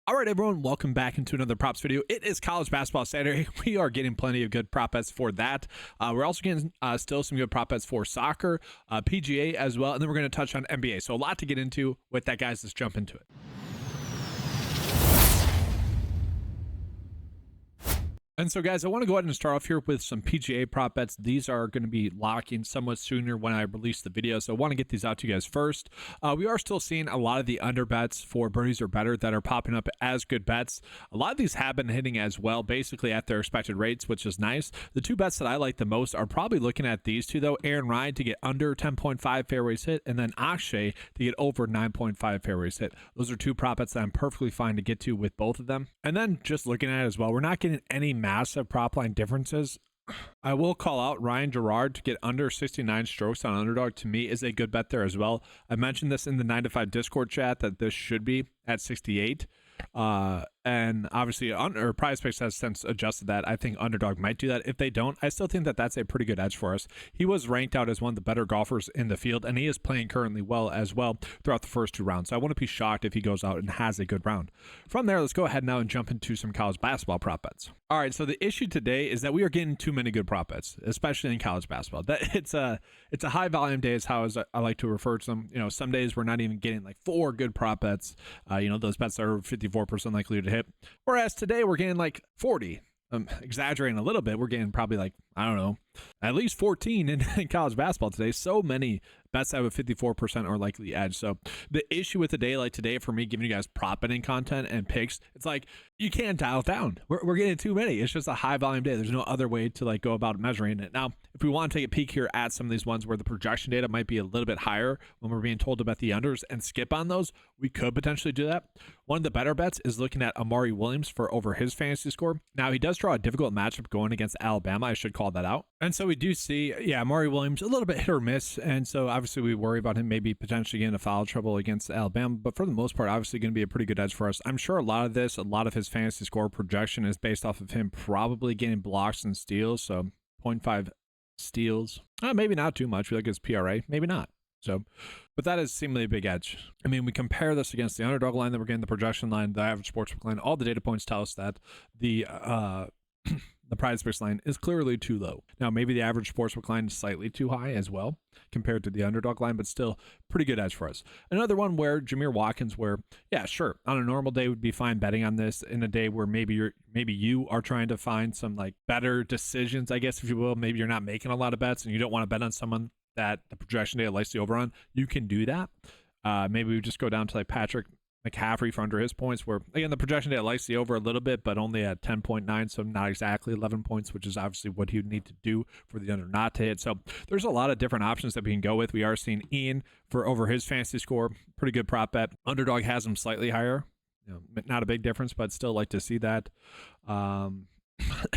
All right, everyone, welcome back into another props video. It is college basketball Saturday. We are getting plenty of good prop bets for that. We're also getting still some good prop bets for soccer, PGA as well, and then we're going to touch on NBA. So a lot to get into with that, guys. Let's jump into it. And so, guys, I want to go ahead and start off here with some PGA prop bets. These are going to be locking somewhat sooner when I release the video, so I want to get these out to you guys first. We are still seeing a lot of the under bets for birdies or better that are popping up as good bets. A lot of these have been hitting as well, basically at their expected rates, which is nice. The two bets that I like the most are probably looking at these two, though. Aaron Ryan to get under 10.5 fairways hit, and then Akshay to get over 9.5 fairways hit. Those are two prop bets that I'm perfectly fine to get to with both of them. And then just looking at it as well, we're not getting any massive prop line differences. I will call out Ryan Gerard to get under 69 strokes on Underdog. To me, is a good bet there as well. I mentioned this in the 9 to 5 Discord chat that this should be at 68. And obviously PrizePicks has since adjusted that. I think Underdog might do that. If they don't, I still think that that's a pretty good edge for us. He was ranked out as one of the better golfers in the field, and he is playing currently well as well throughout the first two rounds. So I wouldn't be shocked if he goes out and has a good round. From there, let's go ahead now and jump into some college basketball prop bets. All right, so the issue today is that we are getting too many good prop bets, especially in college basketball. That it's a high volume day is how I like to refer to them. You know, some days we're not even getting like 4 good prop bets. Those bets are 54% likely to hit. Whereas today we're getting like 40. I'm exaggerating a little bit. We're getting probably like, I don't know, at least 14 in college basketball today. So many bets have a 54% or likely edge. So the issue with a day like today for me giving you guys prop betting content and picks, it's like you can't dial it down. We're getting too many. It's just a high volume day. There's no other way to like go about measuring it. Now, if we want to take a peek here at some of these ones where the projection data might be a little bit higher when we're being told about the unders and skip on those, we could potentially do that. One of the better bets is looking at Amari Williams for over his fantasy score. Now, he does draw a difficult matchup going against Alabama. I should call that out. And so we do see, Amari Williams a little bit hit or miss. And so obviously we worry about him maybe potentially getting into foul trouble against Alabama. But for the most part, obviously going to be a pretty good edge for us. I'm sure a lot of his fantasy score projection is based off of him probably getting blocks and steals. So 0.5 steals. Maybe not too much. We look at his PRA. Maybe not. So, but that is seemingly a big edge. I mean, we compare this against the underdog line that we're getting, the projection line, the average sportsbook line. All the data points tell us that the PrizePicks line is clearly too low. Now, maybe the average sportsbook line is slightly too high as well compared to the underdog line, but still pretty good edge for us. Another one where Jameer Watkins, where, yeah, sure, on a normal day would be fine betting on this. In a day where maybe you are trying to find some like better decisions, I guess, if you will. Maybe you're not making a lot of bets and you don't want to bet on someone that the projection data likes the over on. You can do that. Maybe we just go down to like Patrick McCaffrey for under his points, where again the projection data likes the over a little bit, but only at 10.9, so not exactly 11 points, which is obviously what he would need to do for the under not to hit. So there's a lot of different options that we can go with. We are seeing Ian for over his fantasy score, pretty good prop bet. Underdog has him slightly higher, not a big difference, but still like to see that.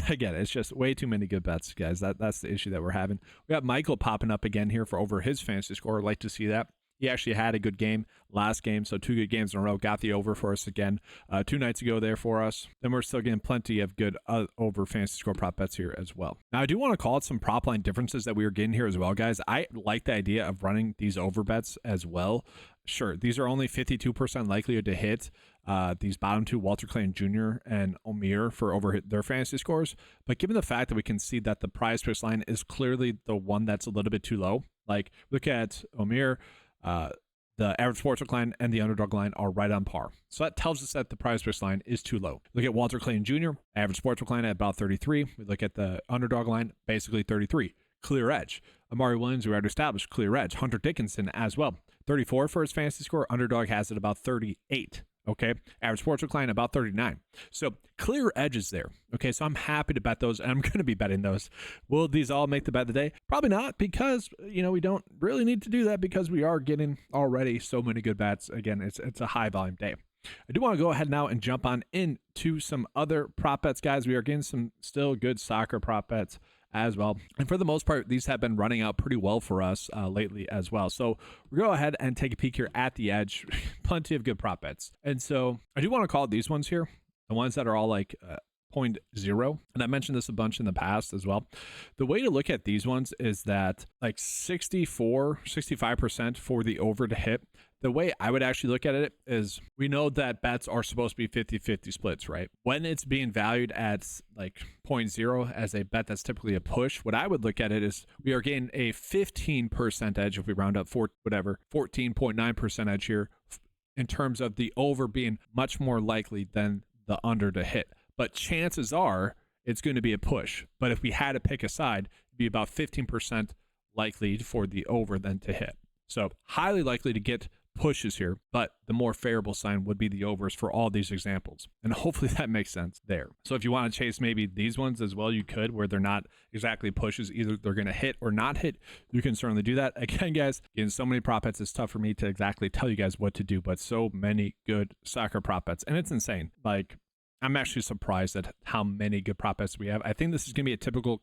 Again, it's just way too many good bets, guys. That's the issue that we're having. We got Michael popping up again here for over his fantasy score. Like to see that. He actually had a good game last game, so 2 good games in a row. Got the over for us again 2 nights ago there for us. Then we're still getting plenty of good over fantasy score prop bets here as well. Now, I do want to call it some prop line differences that we were getting here as well, guys. I like the idea of running these over bets as well. Sure, these are only 52% likely to hit. These bottom two, Walter Clayton Jr. and Omir, for over their fantasy scores. But given the fact that we can see that the PrizePicks line is clearly the one that's a little bit too low, like look at Omir, the average sportsbook line and the underdog line are right on par. So that tells us that the PrizePicks line is too low. Look at Walter Clayton Jr., average sportsbook line at about 33. We look at the underdog line, basically 33. Clear edge. Amari Williams, we already established, clear edge. Hunter Dickinson as well. 34 for his fantasy score. Underdog has it about 38. Okay, average sportsbook line about 39. So clear edges there. Okay, so I'm happy to bet those, and I'm going to be betting those. Will these all make the bet of the day? Probably not, because we don't really need to do that because we are getting already so many good bets. Again, it's a high volume day. I do want to go ahead now and jump on into some other prop bets, guys. We are getting some still good soccer prop bets as well. And for the most part, these have been running out pretty well for us lately as well. So we'll go ahead and take a peek here at the edge. Plenty of good prop bets. And so I do want to call these ones here, the ones that are all like 0.0. And I mentioned this a bunch in the past as well. The way to look at these ones is that like 65% for the over to hit. the way I would actually look at it is we know that bets are supposed to be 50-50 splits, right? When it's being valued at like 0.0 as a bet, that's typically a push. What I would look at it is we are getting a 15% edge if we round up 14.9% edge here in terms of the over being much more likely than the under to hit. But chances are it's going to be a push. But if we had to pick a side, it'd be about 15% likely for the over than to hit. So highly likely to get pushes here, but the more favorable sign would be the overs for all these examples. And hopefully that makes sense there. So if you want to chase maybe these ones as well, you could, where they're not exactly pushes, either they're going to hit or not hit, you can certainly do that. Again, guys, getting so many prop bets, it's tough for me to exactly tell you guys what to do, but so many good soccer prop bets. And it's insane. Like, I'm actually surprised at how many good prop bets we have. I think this is going to be a typical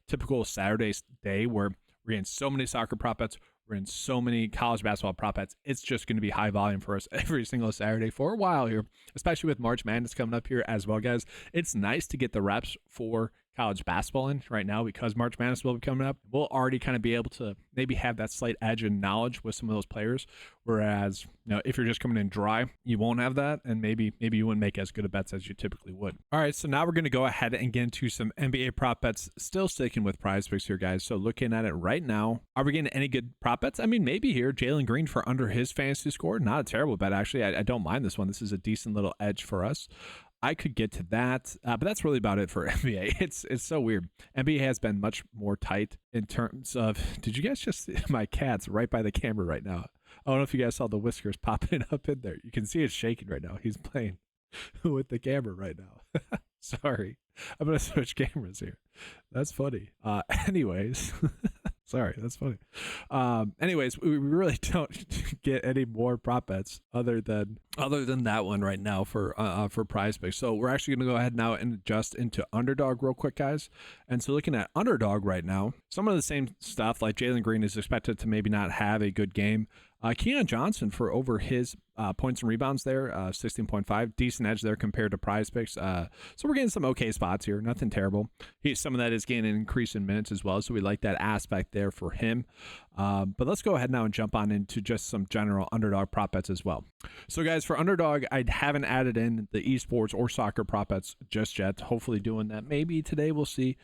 typical Saturday day where we're getting so many soccer prop bets. We're in so many college basketball prop bets. It's just going to be high volume for us every single Saturday for a while here, especially with March Madness coming up here as well, guys. It's nice to get the reps for college basketball in right now because March Madness will be coming up. We'll already kind of be able to maybe have that slight edge in knowledge with some of those players. Whereas, if you're just coming in dry, you won't have that. And maybe you wouldn't make as good of bets as you typically would. All right, so now we're going to go ahead and get into some NBA prop bets, still sticking with PrizePicks here, guys. So looking at it right now, are we getting any good prop bets? I mean, maybe here, Jalen Green for under his fantasy score. Not a terrible bet, actually. I don't mind this one. This is a decent little edge for us. I could get to that, but that's really about it for NBA. It's so weird. NBA has been much more tight in terms of, did you guys just see my cat's right by the camera right now? I don't know if you guys saw the whiskers popping up in there. You can see it shaking right now. He's playing with the camera right now. Sorry. I'm going to switch cameras here. That's funny. Anyways, sorry, that's funny. Anyways, we really don't get any more prop bets other than that one right now for PrizePicks. So we're actually going to go ahead now and adjust into Underdog real quick, guys. And so looking at Underdog right now, some of the same stuff, like Jalen Green is expected to maybe not have a good game. Keon Johnson for over his points and rebounds there, 16.5, decent edge there compared to PrizePicks. So we're getting some okay spots here, nothing terrible. Some of that is getting an increase in minutes as well, so we like that aspect there for him. But let's go ahead now and jump on into just some general Underdog prop bets as well. So guys, for Underdog, I haven't added in the esports or soccer prop bets just yet. Hopefully doing that maybe today, we'll see.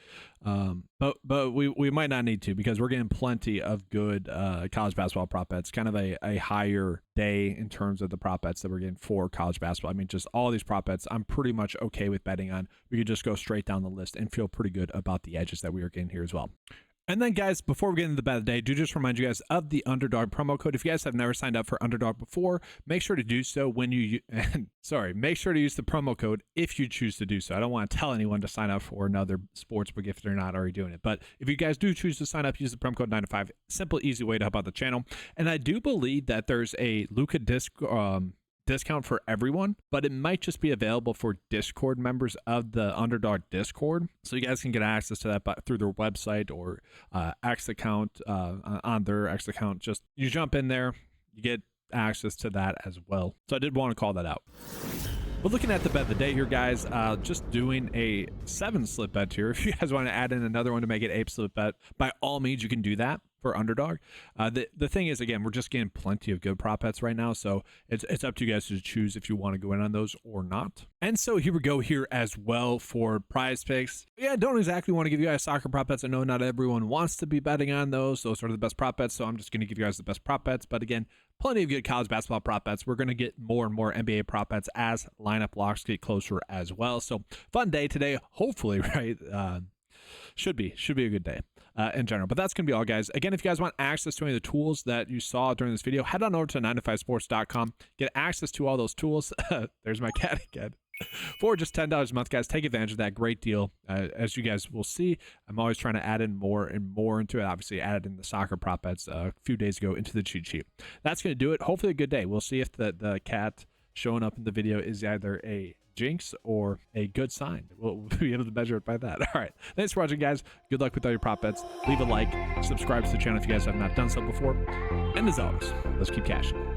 But we might not need to because we're getting plenty of good college basketball prop bets, kind of a higher day in terms of the prop bets that we're getting for college basketball. I mean, just all these prop bets I'm pretty much okay with betting on. We could just go straight down the list and feel pretty good about the edges that we are getting here as well. And then, guys, before we get into the bet of the day, do just remind you guys of the Underdog promo code. If you guys have never signed up for Underdog before, make sure to do so when you make sure to use the promo code if you choose to do so. I don't want to tell anyone to sign up for another sportsbook if they're not already doing it. But if you guys do choose to sign up, use the promo code 9to5. Simple, easy way to help out the channel. And I do believe that there's a Luka discount for everyone, but it might just be available for Discord members of the Underdog Discord. So you guys can get access to that through their website or X account, on their X account. Just you jump in there, you get access to that as well. So I did want to call that out. But looking at the bet of the day here, guys, just doing a 7-slip bet here. If you guys want to add in another one to make it 8-slip bet, by all means, you can do that for Underdog. The thing is, again, we're just getting plenty of good prop bets right now, so it's up to you guys to choose if you want to go in on those or not. And so here we go here as well for PrizePicks. Yeah, I don't exactly want to give you guys soccer prop bets. I know not everyone wants to be betting on those. Those are the best prop bets, so I'm just going to give you guys the best prop bets. But again, plenty of good college basketball prop bets. We're going to get more and more NBA prop bets as lineup locks get closer as well. So fun day today, hopefully, right? Should be a good day in general. But that's going to be all, guys. Again, if you guys want access to any of the tools that you saw during this video, head on over to 9to5sports.com. Get access to all those tools. There's my cat again. For just $10 a month, guys. Take advantage of that great deal. As you guys will see, I'm always trying to add in more and more into it. Obviously, added in the soccer prop bets a few days ago into the cheat sheet. That's going to do it. Hopefully a good day. We'll see if the cat showing up in the video is either a jinx or a good sign. We'll be able to measure it by that. All right. Thanks for watching, guys. Good luck with all your prop bets. Leave a like. Subscribe to the channel if you guys have not done so before. And as always, let's keep cashing.